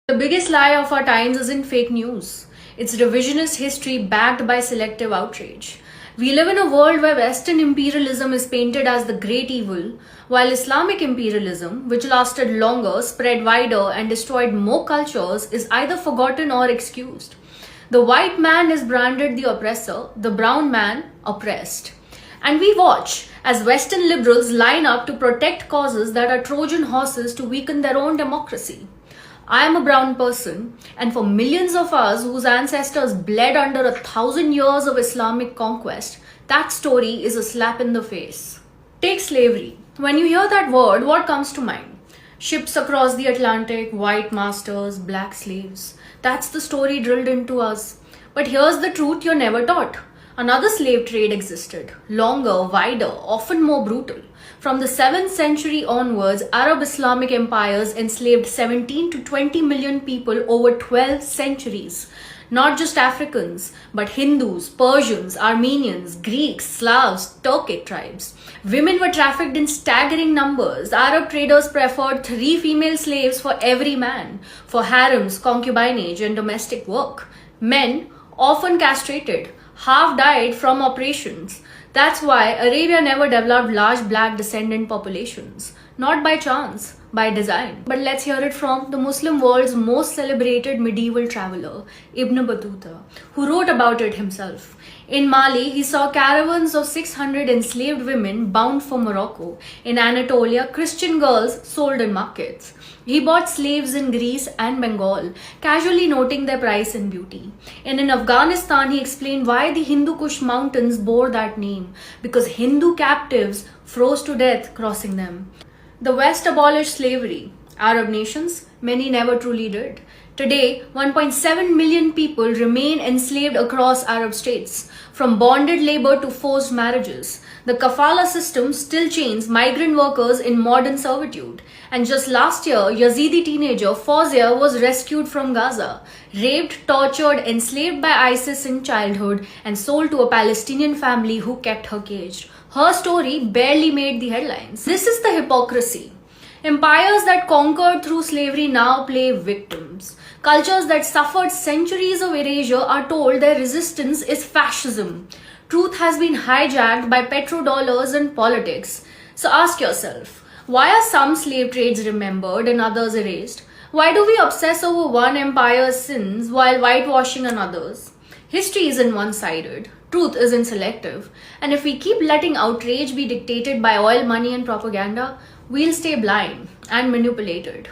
The biggest lie of our times isn't fake news. It's revisionist history backed by selective outrage. We live in a world where Western imperialism is painted as the great evil, while Islamic imperialism, which lasted longer, spread wider, and destroyed more cultures, is either forgotten or excused. The white man is branded the oppressor, the brown man oppressed. And we watch as Western liberals line up to protect causes that are Trojan horses to weaken their own democracy. I am a brown person, and for millions of us whose ancestors bled under 1,000 years of Islamic conquest, that story is a slap in the face. Take slavery. When you hear that word, what comes to mind? Ships across the Atlantic, white masters, black slaves. That's the story drilled into us. But here's the truth you're never taught. Another slave trade existed, longer, wider, often more brutal. From the 7th century onwards, Arab Islamic empires enslaved 17 to 20 million people over 12 centuries. Not just Africans, but Hindus, Persians, Armenians, Greeks, Slavs, Turkic tribes. Women were trafficked in staggering numbers. Arab traders preferred 3 female slaves for every man, for harems, concubinage, and domestic work. Men, often castrated, half died from operations. That's why Arabia never developed large black descendant populations. Not by chance, by design. But let's hear it from the Muslim world's most celebrated medieval traveler, Ibn Battuta, who wrote about it himself. In Mali, he saw caravans of 600 enslaved women bound for Morocco. In Anatolia, Christian girls sold in markets. He bought slaves in Greece and Bengal, casually noting their price and beauty. And in Afghanistan, he explained why the Hindu Kush mountains bore that name, because Hindu captives froze to death crossing them. The West abolished slavery. Arab nations, many never truly did. Today, 1.7 million people remain enslaved across Arab states, from bonded labor to forced marriages. The kafala system still chains migrant workers in modern servitude. And just last year, Yazidi teenager Fawzia was rescued from Gaza, raped, tortured, enslaved by ISIS in childhood, and sold to a Palestinian family who kept her caged. Her story barely made the headlines. This is the hypocrisy. Empires that conquered through slavery now play victims. Cultures that suffered centuries of erasure are told their resistance is fascism. Truth has been hijacked by petrodollars and politics. So ask yourself, why are some slave trades remembered and others erased? Why do we obsess over one empire's sins while whitewashing another's? History isn't one-sided. Truth isn't selective. And if we keep letting outrage be dictated by oil, money, and propaganda, we'll stay blind and manipulated.